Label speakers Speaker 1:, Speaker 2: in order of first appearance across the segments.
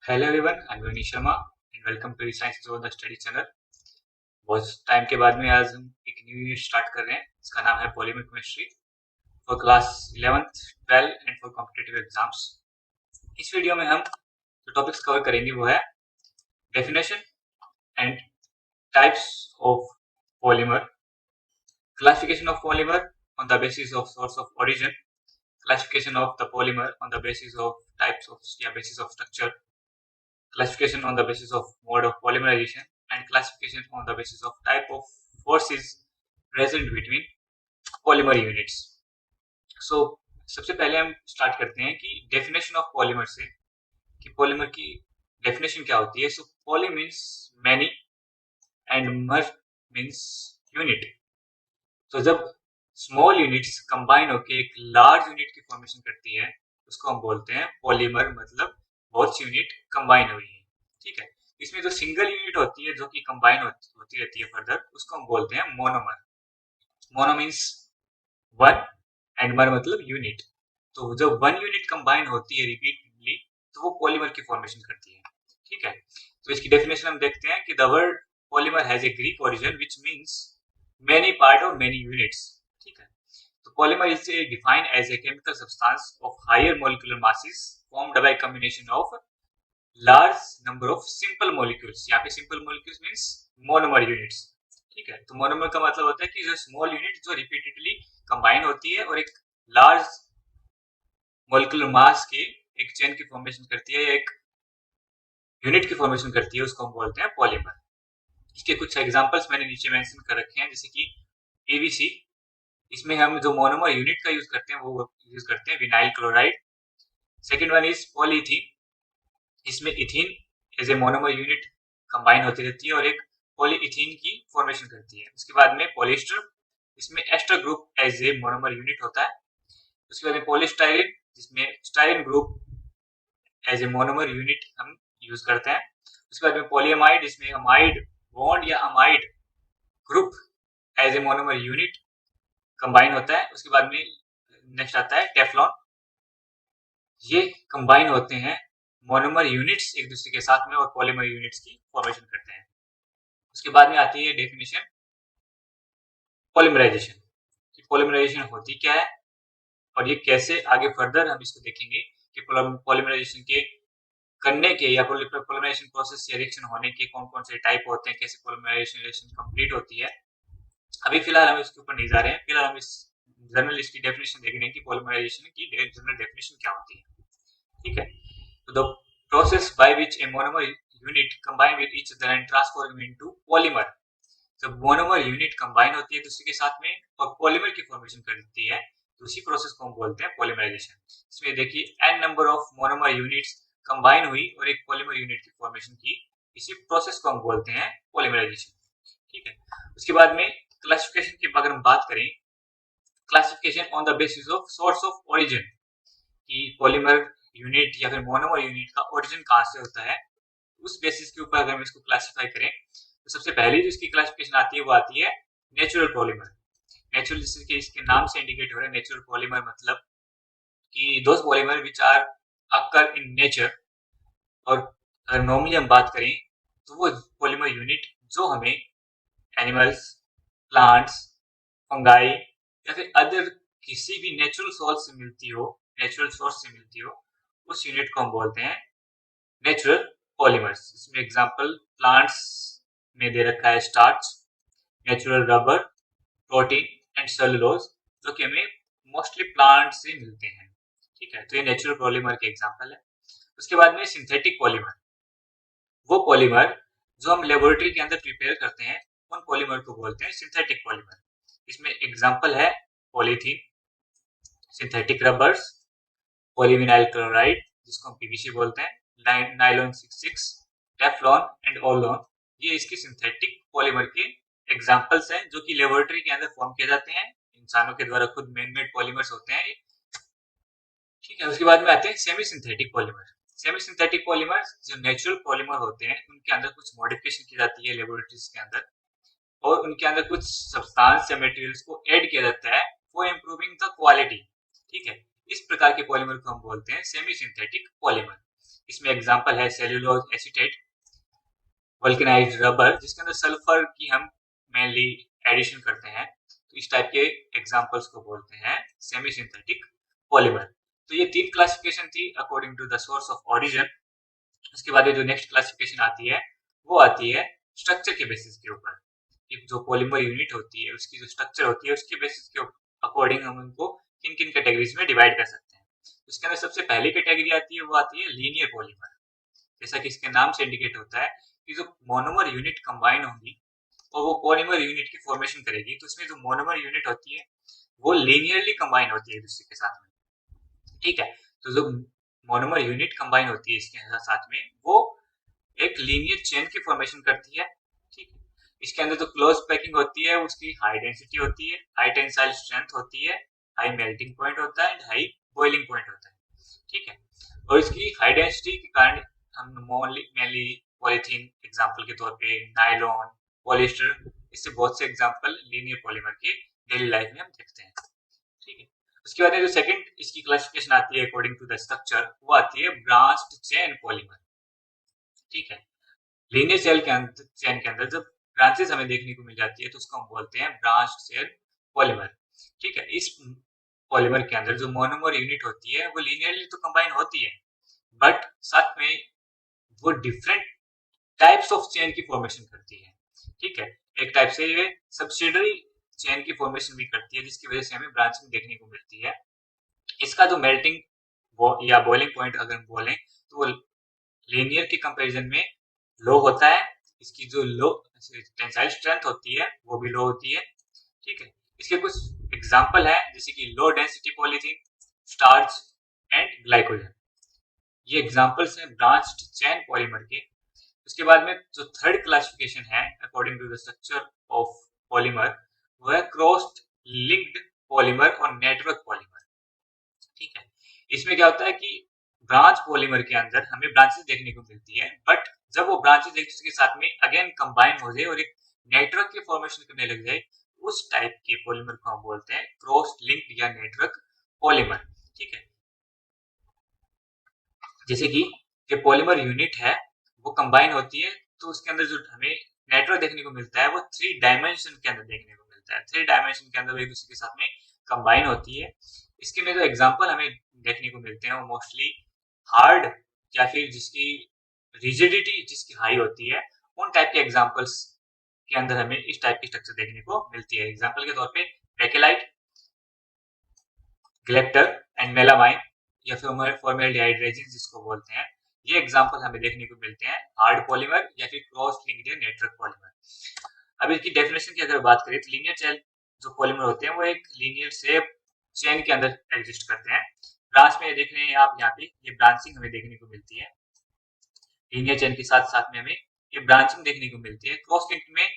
Speaker 1: Hello everyone, I am Yogi Sharma and welcome to science zone the study channel. बहुत time के बाद में आज हम एक न्यू यूनिट स्टार्ट कर रहे हैं। इसका नाम है polymer chemistry for class 11th 12 and for competitive exams. इस वीडियो में हम जो टॉपिक्स कवर करेंगे वो है definition and types of polymer, classification of polymer on the basis of source of origin, classification of the polymer on the basis of types of basis of structure, classification on the basis of mode of polymerization, and classification on the basis of type of forces present between polymer units. So सबसे पहले हम start करते हैं कि definition of polymer से, कि polymer की definition क्या होती है। सो पॉली मीन्स मैनी एंड मर मीन्स यूनिट। तो जब स्मॉल यूनिट्स कंबाइन होकर एक लार्ज यूनिट की फॉर्मेशन करती है उसको हम बोलते हैं पॉलीमर, मतलब बहुत सी यूनिट कंबाइन हुई है। ठीक है, इसमें जो सिंगल यूनिट होती है जो कि कंबाइन होती रहती है फर्दर, उसको हम बोलते हैं monomer. Mono means one and मर मतलब यूनिट। तो जब वन यूनिट कंबाइन होती है रिपीटेडली तो वो पॉलीमर की फॉर्मेशन करती है। ठीक है, तो इसकी डेफिनेशन हम देखते हैं कि the word polymer has a Greek origin which means many part or many units। ठीक है, तो polymer is defined as a chemical substance of higher molecular masses formed by combination of large number of simple molecules। यहाँ पे simple molecules means monomer units। ठीक है, तो monomer का मतलब होता है कि जो small unit जो repeatedly combine होती है और एक large molecular mass की एक chain की formation करती है या एक unit की formation करती है, उसको हम बोलते हैं polymer। इसके कुछ एग्जांपल्स मैंने नीचे मेंशन कर रखे हैं, जैसे कि पीवीसी। इसमें हम जो मोनोमर यूनिट का यूज करते हैं वो यूज करते हैं vinyl chloride. Second one is polythene. इसमें ethene as a monomer unit combine होती रहती है और एक पॉलीइथीन की फॉर्मेशन करती है। उसके बाद में पॉलिस्टर, इसमें ester group as a monomer unit होता है। उसके बाद में पॉलीस्टाइरिन, जिसमें styrene group as a monomer unit हम यूज करते हैं। उसके बाद में पॉलीअमाइड, इसमें अमाइड बॉन्ड या amide group as a monomer unit combine होता है। उसके बाद में नेक्स्ट आता है टेफ्लॉन। ये कंबाइन होते हैं मोनोमर यूनिट्स एक दूसरे के साथ में और पॉलीमर यूनिट्स की फॉर्मेशन करते हैं। उसके बाद में आती है डेफिनेशन पॉलीमराइजेशन। पॉलीमराइजेशन होती क्या है और ये कैसे आगे फर्दर हम इसको देखेंगे कि पॉलीमराइजेशन के करने के या पॉलीमराइजेशन प्रोसेस से रिएक्शन होने के कौन कौन से टाइप होते हैं, कैसे पॉलीमराइजेशन कंप्लीट होती है। अभी फिलहाल हम इसके ऊपर नहीं जा रहे हैं, फिलहाल हम इस जनरल इसकी डेफिनेशन देख रहे हैं कि पॉलीमराइजेशन की जनरल डेफिनेशन क्या होती है। ठीक है, तो the process by which A monomer unit combine with each other and transform into polymer. जब मोनोमर यूनिट कंबाइन होती है दूसरे के साथ में और पॉलीमर की फॉर्मेशन करती है तो उसी प्रोसेस को हम बोलते हैं पॉलीमराइजेशन। इसमें देखिए N number of monomer units combine हुई और एक पॉलीमर यूनिट की फॉर्मेशन की, इसी प्रोसेस को हम बोलते हैं पॉलीमराइजेशन। ठीक है, उसके बाद में क्लासिफिकेशन की अगर हम बात करें, classification on the basis of source of origin, कि पॉलीमर यूनिट या फिर मोनोमर यूनिट का ओरिजिन कहाँ से होता है, उस बेसिस के ऊपर अगर हम इसको क्लासिफाई करें तो सबसे पहले जो इसकी क्लासिफिकेशन आती है वो आती है नेचुरल पॉलीमर। नेचुरल जैसे कि इसके नाम से इंडिकेट हो रहा है नेचुरल पॉलीमर, मतलब कि those polymer which are occur in nature. और अगर नॉर्मली हम बात करें तो वो पॉलीमर यूनिट जो हमें एनिमल्स, प्लांट्स, फंगाई या फिर अदर किसी भी नेचुरल सोर्स से मिलती हो, उस यूनिट को हम बोलते हैं नेचुरल पॉलीमर्स। इसमें एग्जांपल प्लांट्स में दे रखा है starch, natural rubber, protein and cellulose, जो कि हमें मोस्टली प्लांट से मिलते हैं। ठीक है, तो ये नेचुरल पॉलीमर के एग्जांपल है। उसके बाद में सिंथेटिक पॉलीमर, वो पॉलीमर जो हम लेबोरेटरी के अंदर प्रिपेयर करते हैं उन पॉलीमर को बोलते हैं सिंथेटिक पॉलीमर। इसमें एग्जांपल है polythene, synthetic rubbers, polyvinyl chloride जिसको हम पीवीसी बोलते हैं, नाइलॉन 66, टेफ्लॉन एंड ओलोन। ये इसके सिंथेटिक पॉलीमर के एग्जांपल्स हैं जो कि लेबोरेटरी के अंदर फॉर्म किए जाते हैं, इंसानों के द्वारा खुद मैन मेड पॉलीमर्स होते हैं। ठीक है, उसके बाद में आते हैं semi synthetic polymer. Semi synthetic polymer जो नेचुरल पॉलीमर होते हैं उनके अंदर कुछ मॉडिफिकेशन की जाती है लेबोरेटरीज के अंदर और उनके अंदर कुछ सब्सटेंस या मटेरियल्स को ऐड किया जाता है फॉर इंप्रूविंग द क्वालिटी। ठीक है, इस प्रकार के पॉलीमर को हम बोलते हैं सेमी सिंथेटिक पॉलीमर। इसमें एग्जांपल है सेल्यूलोज एसीटेट, वल्केनाइज्ड रबर जिसके अंदर सल्फर की हम मेनली एडिशन करते हैं। तो इस टाइप के एग्जांपल्स को बोलते हैं सेमी सिंथेटिक पॉलीमर। तो ये 3 क्लासिफिकेशन थी according to the source of origin. उसके बाद जो नेक्स्ट क्लासिफिकेशन आती है वो आती है स्ट्रक्चर के बेसिस के ऊपर। जो पॉलीमर यूनिट होती है उसकी जो स्ट्रक्चर होती है उसके बेसिस के अकॉर्डिंग हम उनको किन किन कैटेगरीज में डिवाइड कर सकते हैं। उसके अंदर सबसे पहली कैटेगरी आती है वो आती है लीनियर पॉलीमर। जैसा कि इसके नाम से इंडिकेट होता है कि जो मोनोमर यूनिट कंबाइन होंगी और वो पॉलीमर यूनिट की फॉर्मेशन करेगी। तो उसमें जो मोनोमर यूनिट होती है वो लीनियरली कंबाइन होती है एक दूसरे के साथ में। ठीक है, तो जो मोनोमर यूनिट कंबाइन होती है इसके साथ में वो एक लीनियर चेन की फॉर्मेशन करती है। ठीक है, इसके अंदर जो क्लोज पैकिंग होती है उसकी हाई डेंसिटी होती है, हाई टेंसाइल स्ट्रेंथ होती है, हाई मेल्टिंग पॉइंट होता है एंड हाई बॉइलिंग पॉइंट होता है। ठीक है, और इसकी हाई डेंसिटी के कारण हम मेनली पॉलीथीन एग्जांपल के तौर पे, नायलॉन, पॉलिएस्टर, इससे बहुत से एग्जांपल लीनियर पॉलीमर के डेली लाइफ में हम देखते हैं। ठीक है, उसके बाद जो सेकंड इसकी क्लासिफिकेशन आती है अकॉर्डिंग टू द स्ट्रक्चर वो आती है ब्रांच्ड चेन पॉलीमर। ठीक है, लीनियर चेन के अंदर जब ब्रांचेस हमें देखने को मिल जाती है तो उसको हम बोलते हैं ब्रांच्ड चेन पॉलीमर। ठीक है, इस पॉलीमर के अंदर जो मोनोमर यूनिट होती है वो लीनियरली तो कंबाइन होती है बट साथ में वो डिफरेंट टाइप्स ऑफ चेन की फॉर्मेशन करती है। ठीक है, एक टाइप से ये सब्सिडरी चेन की फॉर्मेशन भी करती है जिसकी वजह से हमें ब्रांचिंग देखने को मिलती है। इसका जो मेल्टिंग या बॉइलिंग पॉइंट अगर हम बोलें तो वो लीनियर के कंपैरिजन में लो होता है। इसकी जो लो टेंसाइल स्ट्रेंथ होती है वो भी लो होती है। ठीक है, इसके कुछ एग्जांपल है जैसे कि low density polythene, starch and glycogen. ये एग्जांपल्स हैं ब्रांच्ड चेन पॉलीमर के। उसके बाद में जो थर्ड क्लासिफिकेशन है according to the structure of polymer वो है क्रॉस्ड लिंक्ड पॉलीमर और नेटवर्क पॉलीमर। ठीक है, इसमें क्या होता है कि ब्रांच पॉलीमर के अंदर हमें ब्रांचेस देखने को मिलती है बट जब वो ब्रांचेस एक दूसरे के साथ में अगेन कंबाइन हो जाए और एक नेटवर्क की फॉर्मेशन करने लग जाए उस टाइप के पॉलीमर को हम बोलते हैं क्रॉस्ड लिंक्ड या नेटवर्क पॉलीमर। ठीक है, जैसे कि जो पॉलीमर यूनिट है वो कंबाइन होती है तो उसके अंदर जो हमें नेटवर्क देखने को मिलता है वो 3 डायमेंशन के अंदर देखने को मिलता है। 3 डायमेंशन के अंदर वो एक दूसरे के साथ में कंबाइन होती है। इसके में जो एग्जांपल हमें देखने को मिलते हैं वो मोस्टली हार्ड या फिर जिसकी रिजिडिटी जिसकी हाई होती है उन टाइप के एग्जांपल्स के अंदर हमें इस टाइप की स्ट्रक्चर देखने को मिलती है। एग्जांपल के तौर पे बेकेलाइट, ग्लेप्टर एंड मेलामाइन या फिर फॉर्मेल्डिहाइड रेजिन जिसको बोलते हैं, ये एग्जांपल हमें देखने को मिलते हैं हार्ड पॉलीमर या फिर क्रॉस लिंक्ड या नेटवर्क पॉलीमर। अब इसकी डेफिनेशन की अगर बात करें तो लीनियर चेन जो पॉलीमर होते हैं वो एक लीनियर शेप चेन के अंदर एग्जिस्ट करते हैं। ब्रांच में देख रहे हैं आप यहाँ पे ये ब्रांचिंग हमें देखने को मिलती है। लीनियर चेन के साथ साथ में हमें ये ब्रांचिंग देखने को मिलती है। क्रॉस लिंक में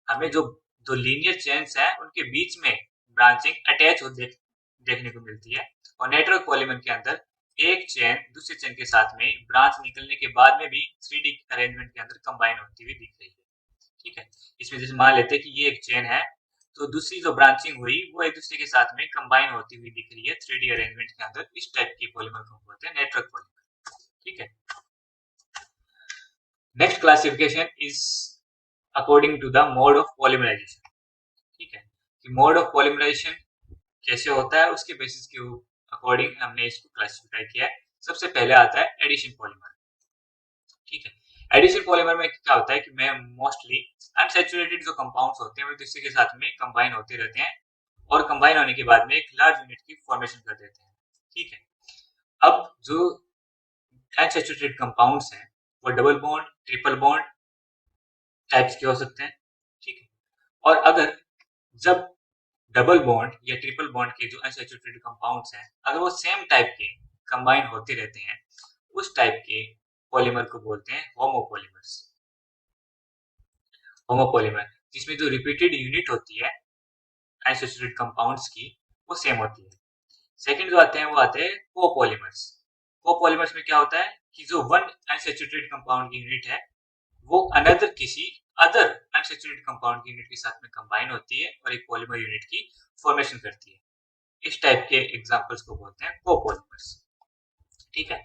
Speaker 1: हमें जो दो लीनियर चेन्स हैं उनके बीच में ब्रांचिंग अटैच हो देखने को मिलती है। और नेटवर्क पॉलीमर के अंदर एक चेन दूसरे चेन के साथ में ब्रांच निकलने के बाद में भी 3D अरेंजमेंट के अंदर कंबाइन होती हुई दिख रही है। ठीक है, इसमें जैसे मान लेते हैं कि ये एक चेन है तो दूसरी जो ब्रांचिंग हुई वो एक दूसरे के साथ में कंबाइन होती हुई दिख रही है 3D अरेंजमेंट के अंदर। इस टाइप के पॉलीमर को बोलते हैं नेटवर्क पॉलीमर। ठीक है, next classification is according to the mode of polymerisation. ठीक है, कि मोड ऑफ पॉलीमराइजेशन कैसे होता है उसके बेसिस के अकॉर्डिंग हमने इसको क्लासिफाई किया है। सबसे पहले आता है एडिशन पॉलीमर। ठीक है, एडिशन पॉलीमर में क्या होता है कि मैं मोस्टली अनसैचुरेटेड जो कंपाउंड्स होते हैं वो दूसरे के साथ में कंबाइन होते रहते हैं और कंबाइन होने के बाद में एक लार्ज यूनिट की फॉर्मेशन कर देते हैं। ठीक है, अब जो अनसैचुरेटेड कंपाउंड्स हैं वो double bond, triple bond types के हो सकते हैं। ठीक है, और अगर जब डबल बॉन्ड या ट्रिपल बॉन्ड के जो अनसैचुरेटेड कंपाउंड्स हैं अगर वो सेम टाइप के कंबाइन होते रहते हैं उस टाइप के पॉलीमर को बोलते हैं होमोपॉलीमर्स। होमोपॉलीमर जिसमें जो रिपीटेड यूनिट होती है अनसैचुरेटेड कंपाउंड्स की वो सेम होती है। सेकंड जो आते हैं वो आते हैं कोपॉलीमर्स। कोपॉलीमर्स में क्या होता है कि जो वन अनसैचुरेटेड कंपाउंड की यूनिट है वो अनदर किसी अदर अनसैचुरेटेड कंपाउंड की यूनिट के साथ में कंबाइन होती है और एक पॉलीमर यूनिट की फॉर्मेशन करती है। इस टाइप के एग्जांपल्स को बोलते हैं कोपॉलीमर्स। ठीक है,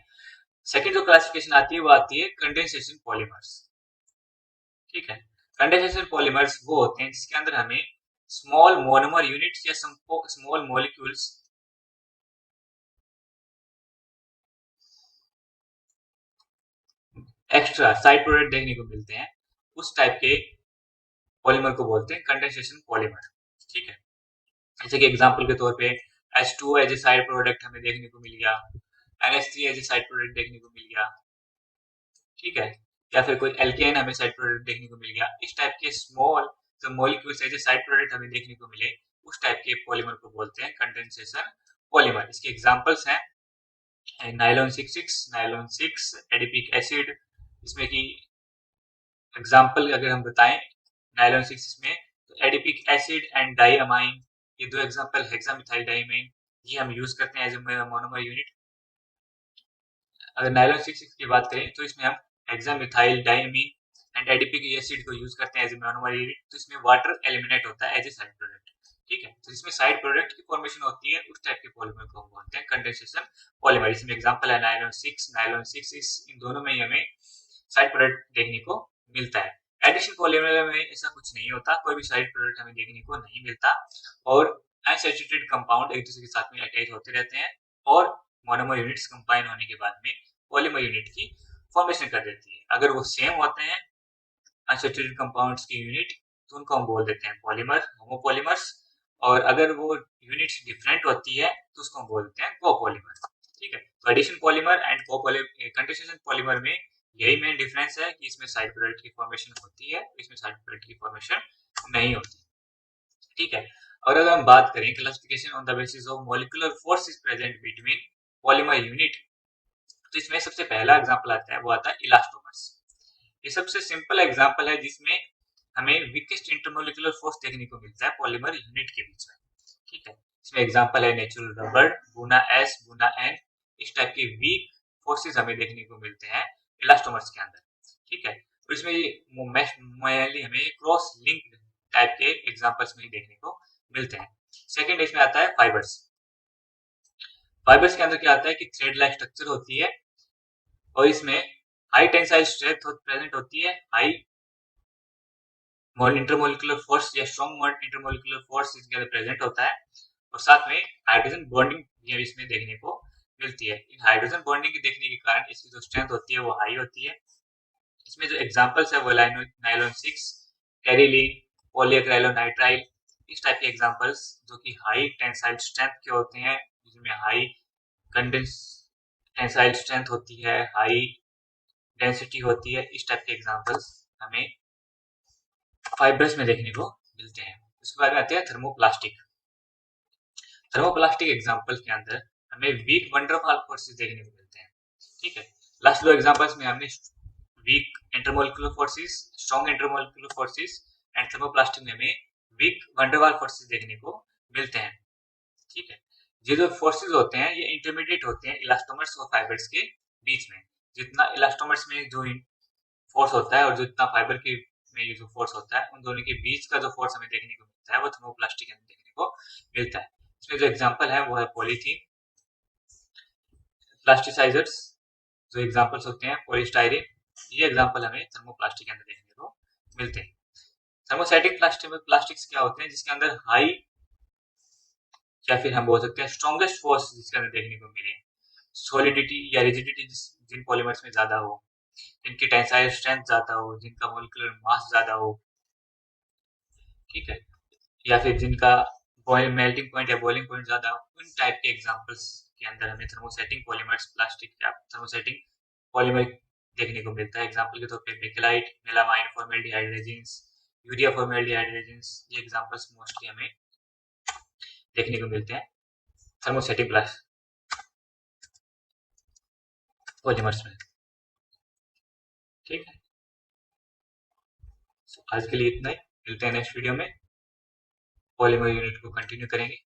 Speaker 1: सेकेंड जो क्लासिफिकेशन आती है वो आती है कंडेंसेशन पॉलीमर्स। ठीक है, कंडेंसेशन पॉलीमर्स वो होते हैं जिसके अंदर हमें स्मॉल मोनोमर यूनिट्स या small molecules extra side product देखने को मिलते हैं, उस टाइप के पॉलीमर को बोलते हैं कंडेंसेशन पॉलीमर। ठीक है, जैसे कि एग्जांपल के तौर पे H2O as a side product हमें देखने को मिल गया, NH3 as a side product देखने को मिल गया। ठीक है, या फिर कोई एल्केन हमें साइड प्रोडक्ट देखने को मिल गया। इस टाइप के स्मॉल जो molecules as a side product हमें देखने को मिले, उस टाइप के पॉलीमर को बोलते हैं कंडेंसेशन पॉलीमर। इसके एग्जांपल्स हैं नायलॉन 66, नायलॉन 6, एडिपिक एसिड। इसमें की एग्जांपल अगर हम बताएं नायलॉन 6 में, तो एडिपिक एसिड एंड डाइअमाइन, ये दो एग्जांपल हेक्सामिथाइल डाइअमाइन, ये हम यूज करते हैं एज ए मोनोमर यूनिट। अगर नायलॉन 66 की बात करें तो इसमें हम हेक्सामिथाइल डाइअमीन एंड एडिपिक एसिड को यूज करते हैं एज ए मोनोमर यूनिट। तो इसमें वाटर एलिमिनेट होता है एज ए साइड प्रोडक्ट। ठीक है, तो इसमें साइड प्रोडक्ट की फॉर्मेशन होती है, उस टाइप के पॉलीमर को हम बोलते हैं कंडेंसेशन पॉलीमर। इसमें एग्जांपल है नायलॉन 6, नायलॉन 6, इन दोनों में ही हमें साइड प्रोडक्ट देखने को मिलता है। एडिशन पॉलीमर में ऐसा कुछ नहीं होता, कोई भी साइड प्रोडक्ट हमें देखने को नहीं मिलता और अनसैचुरेटेड कंपाउंड एक दूसरे के साथ में अटैच होते रहते हैं और मोनोमर यूनिट्स कंबाइन होने के बाद में पॉलीमर यूनिट की फॉर्मेशन कर देती है। अगर वो सेम होते हैं अनसैचुरेटेड कंपाउंड्स की यूनिट, तो उनको हम बोल देते हैं पॉलीमर, होमोपॉलीमर्स। और अगर वो यूनिट्स डिफरेंट होती है तो उसको हम बोलते हैं कोपॉलीमर। ठीक है, तो addition polymer and condensation polymer में यही मेन डिफरेंस है कि इसमें साइड प्रोडक्ट की फॉर्मेशन होती है, इसमें साइड प्रोडक्ट की फॉर्मेशन नहीं होती। ठीक है, और अगर हम बात करें classification on the basis of molecular forces present between polymer unit, तो इसमें सबसे पहला एग्जांपल आता है, वो आता है इलास्टोमर्स। ये सबसे सिंपल एग्जांपल है जिसमें हमें वीकेस्ट इंटरमोलिकुलर फोर्स देखने को मिलता है पॉलीमर यूनिट के बीच में। ठीक है, इसमें एग्जांपल है नेचुरल रबर, बुना एस, बुना एन। इस टाइप के वीक फोर्सेस हमें देखने को मिलते हैं इलास्टोमर्स के अंदर। ठीक है, तो इसमें मेनली हमें क्रॉस लिंक टाइप के एग्जांपल्स में देखने को मिलते हैं। सेकंड इसमें आता है फाइबर्स। फाइबर्स के अंदर क्या आता है कि थ्रेड लाइक स्ट्रक्चर होती है और इसमें हाई टेंसाइल स्ट्रेंथ प्रेजेंट होती है, हाई इंटरमोलिकुलर फोर्स या स्ट्रॉन्ग इंटरमोलिकुलर फोर्स इसके अंदर प्रेजेंट होता है और साथ में हाइड्रोजन बॉन्डिंग भी इसमें देखने को मिलती है। इन हाइड्रोजन बॉन्डिंग के देखने के कारण इसकी जो स्ट्रेंथ होती है वो हाई होती है। इसमें जो एग्जांपल्स है वो नायलॉन 6, टेरिलीन, पॉलीएक्राइलोनाइट्राइल, इस टाइप के एग्जांपल्स जो कि हाई टेंसाइल स्ट्रेंथ के होते हैं, जिसमें हाई कंडेंस टेंसाइल स्ट्रेंथ होती है, हाई डेंसिटी होती है। इस टाइप के एग्जांपल्स हमें फाइबर्स में देखने को मिलते हैं। उसके बाद में आते हैं थर्मोप्लास्टिक। थर्मोप्लास्टिक एग्जांपल के अंदर हमें वीक वंडरवॉल फोर्सेस देखने को मिलते हैं। ठीक है, लास्ट दो एग्जांपल्स में हमने weak intermolecular forces, strong intermolecular forces and thermoplastic में हमें वीक वंडरवॉल फोर्सेस देखने को मिलते हैं। ठीक है, ये जो फोर्सेस होते हैं ये इंटरमीडिएट होते हैं इलास्टोमर्स और फाइबर्स के बीच में। जितना इलास्टोमर्स में जो फोर्स होता है और जितना फाइबर के में ये जो फोर्स होता है, उन दोनों के बीच का जो फोर्स हमें देखने को मिलता है वो थर्मोप्लास्टिक में देखने को मिलता है। इसमें जो एग्जांपल है वो है पॉलीथीन, प्लास्टिसाइजर्स जो एग्जांपल्स होते हैं पॉलीस्टाइरीन, ये एग्जांपल हमें थर्मोप्लास्टिक के अंदर देखने को मिलते हैं। थर्मोस्टैटिक प्लास्टिक्स क्या होते हैं जिसके अंदर हाई या फिर हम बोल सकते हैं स्ट्रॉन्गेस्ट फोर्स जिसके अंदर देखने को मिले, सॉलिडिटी या रिजिडिटी जिन पॉलीमर्स में ज्यादा हो, जिनकी टेंसाइल स्ट्रेंथ ज्यादा हो, जिनका मोलिकुलर मास ज्यादा हो। ठीक है, या फिर जिनका मेल्टिंग पॉइंट या बॉइलिंग पॉइंट ज्यादा, उन टाइप के एग्जांपल्स के अंदर हमें थर्मोसेटिंग पॉलीमर्स प्लास्टिक या थर्मोसेटिंग पॉलीमर देखने को मिलता है। एग्जांपल के तौर पे bakelite, melamine, formaldehyde resins, urea formaldehyde resins, ये एग्जांपल्स मोस्टली हमें देखने को मिलते हैं थर्मोसेटिंग पॉलीमर्स में। ठीक है, आज के लिए इतना ही, मिलते हैं नेक्स्ट वीडियो में, पॉलीमर यूनिट को कंटिन्यू करेंगे।